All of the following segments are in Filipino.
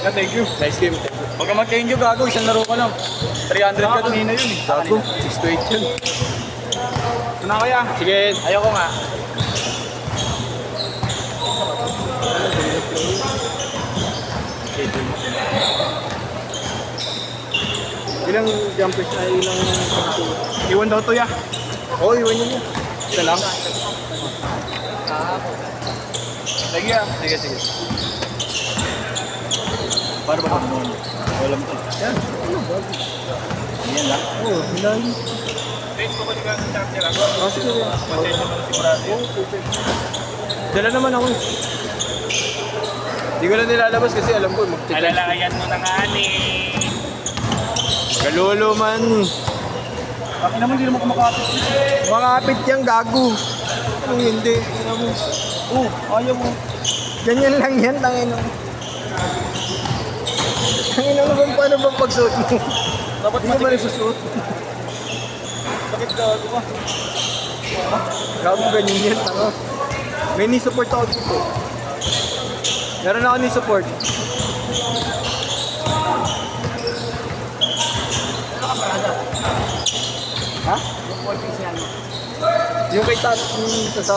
Thank you. Nice game. Huwag ka mag-change yung gago, isang laro ka lang. 300 ka dun. Kanina yun eh. Gago, 6 to 8 yun. Ito na kaya. Sige, ayoko nga. Ilang jumpers ay ilang... Iwan daw to ya. Oo, iwan nyo. Isa lang. Sige ah. Sige, sige. Paano ba ito? Wala mo ito. Yan. Yan lang. Oo, hilahin. Trace ko ba nila sa charger ako? Oh, sige. Pasensya mo na sigurado yun. Dala naman ako. Hindi ko na nilalabas kasi alam ko mag-check. Alalayan mo na nga ni. Kalolo man. Bakit naman hindi naman kumakapit? Makapit yung gago. Anong hindi? Tingnan mo. Ayaw mo. Ganyan lang yan, tangin mo. Tangin mo bang paano bang pagsuot mo? Dapat Hindi ba nasusuot? Bakit gago ka? Gago ganyan yan, tango. May knee support ako dito. Meron ako knee support. Ha? Yung kay sa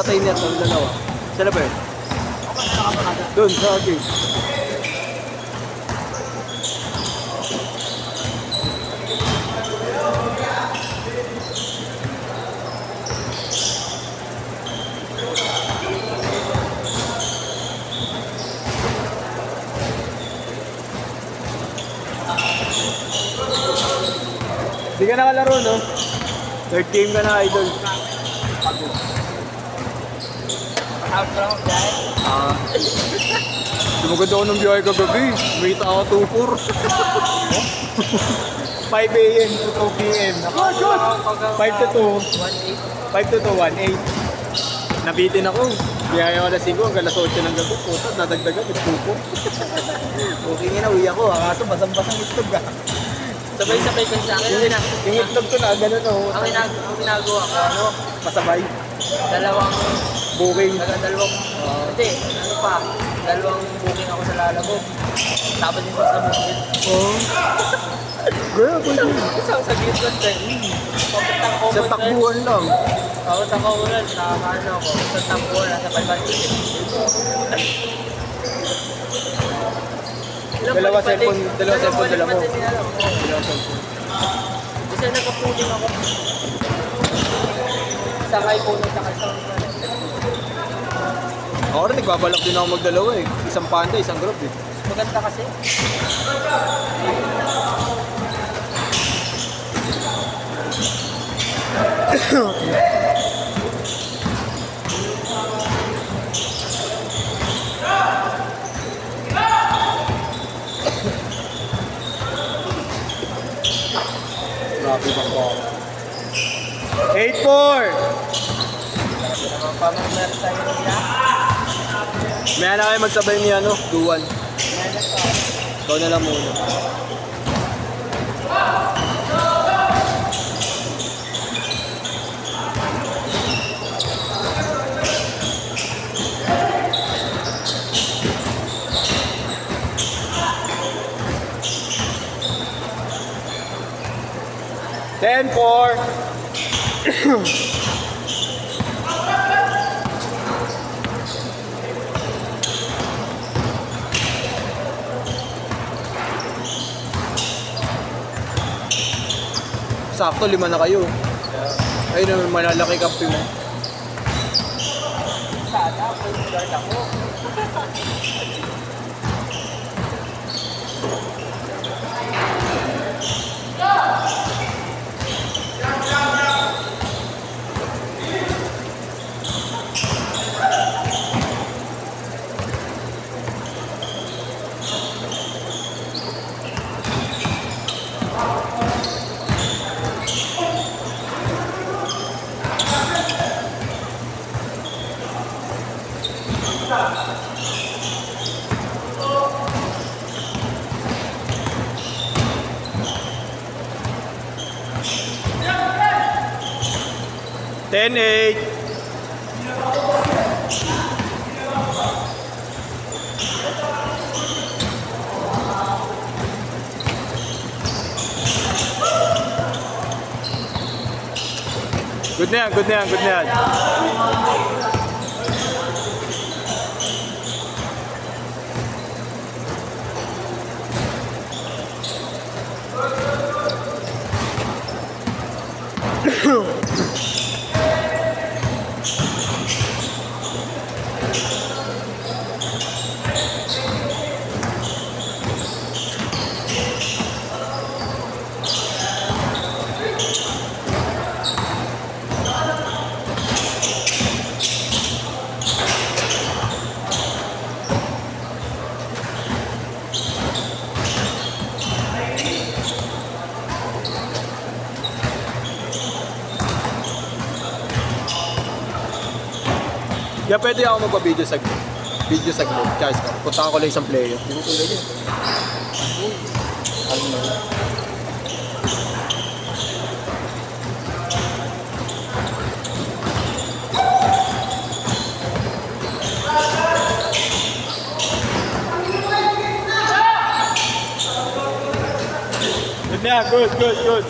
tatay niya, sa dalawa. Sila ba yun? Doon, sa akin. Hindi ka nakalaro, no? Third game ka na, idol. Sumagod ako ng biyahe kagabi. May tao 2-4. 5 a.m. to 2 p.m. 5 to 2. 5 to 2, 1-8. Nabitin ako. Biyahe ako alas 5 hanggang alas 8 ng gabi. Puto, nadagdagan. Nagpupo. Okay nga na, uwi ako. Kaso basang-basang itlog ah. Sabay-sabay kayo sa akin. Yung itlog ko na, gano'n oh. Ang ginagawa ko, ano, Pasabay. dalawang, Booking. dalawang, hindi, ano pa, dalawang booking ako sa Lalabog. Tapos yung sa bukid. Oh. Girl, pwede. Isang sa gitna din. Papuntang ko Sa takbuhan lang. Papuntang ko ulan, nakakaano ako. Sa takbuhan, nasa 500. Dalawa cellphone, dalawa cellphone, dala mo. Dalawa cellphone. Isa nagka-pooling ako. Isang iPhone at saka isang Ako rin, nagbabalak din ako magdalawa eh. Isang panda, isang group eh. maganda kasi. Grabe bang ko. 8-4! Naman pa mga meron sa'yo nila. May na kayo magsabay ni ano, Duwan. Ikaw na lang muna. Ten, 4. Sakto, 5 na kayo. Ayun naman, malalaki kampi mo. Sana, full guard ako. Ten, 8. Good na yan, good na yan, good na yan. Yeah, pwede ako magpa-video saglit. Video saglit. Guys, punta ko lang isang player. Hindi ko tuloy yun. Ano na yun? Good na, good, good, good.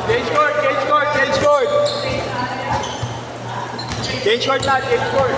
Change court, change court, change court. Change court na, change court.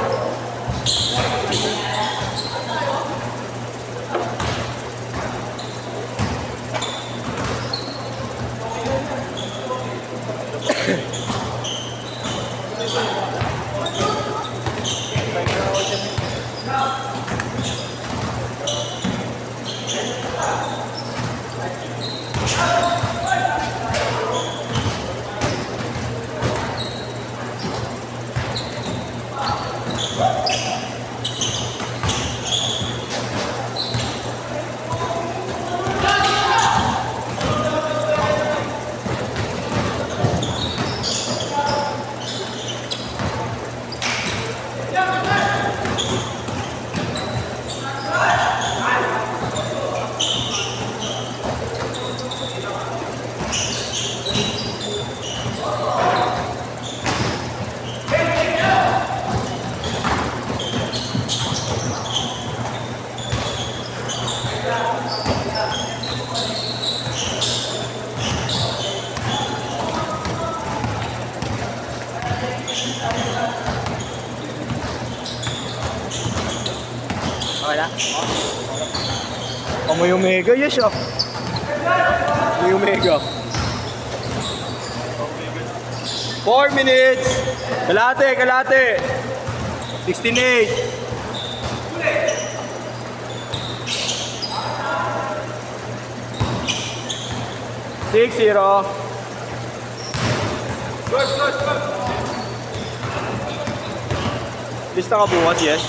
Okay na? May Omega, yes ah. May Omega. 4 minutes. Kalate, kalate. 16-8. 6-0. Lista ka bukas, yes?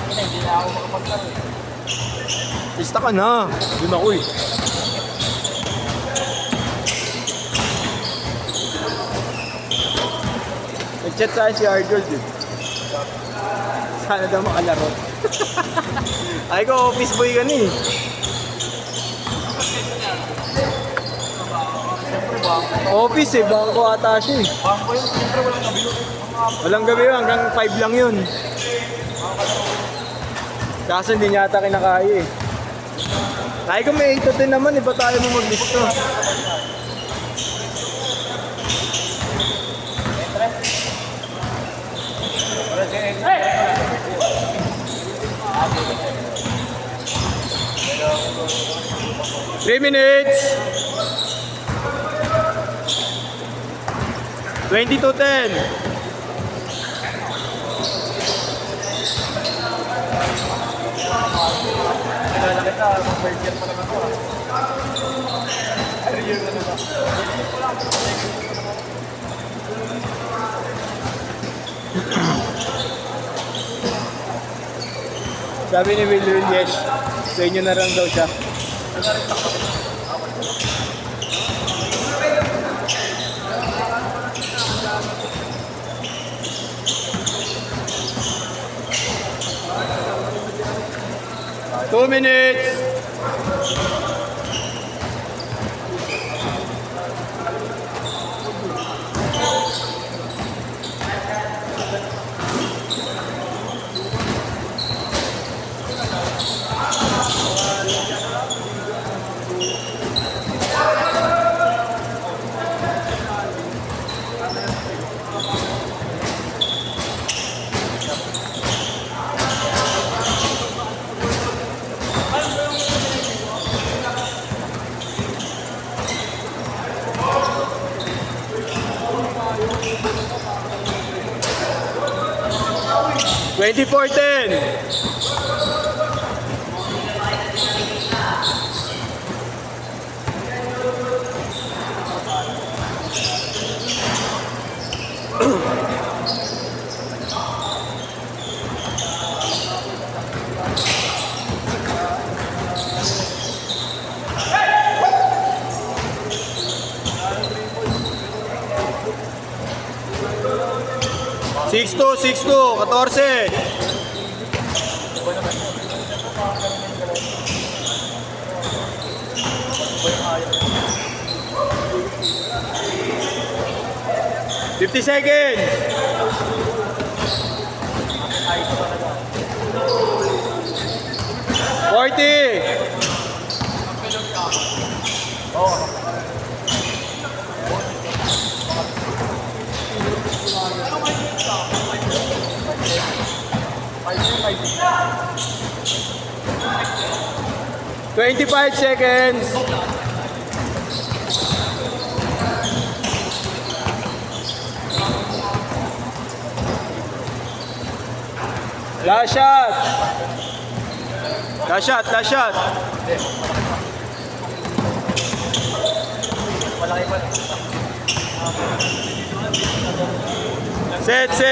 Hindi na ako makapaglaro. Lista ka na. Doon ako eh. Nag-chat sa akin si Arjold eh. Sana daw makalaro. Ay ko, office boy ka ni. Office eh, bangko ata siya eh. Bangko yun, siyempre walang gabi yun. Walang gabi yun, hanggang 5 lang yun. Kaso hindi niya ata kinakaya eh. Kaya ko may 8 to 10 naman, iba tayo mo maglisto. Hey! 3 minutes! 20-10. Sabi ni Will yes, sa inyo na lang daw siya. 2 minutes. $24.10. Six two, 14. Fifty seconds. Forty. $25 seconds. Last shot. Last shot, last shot. Set, set.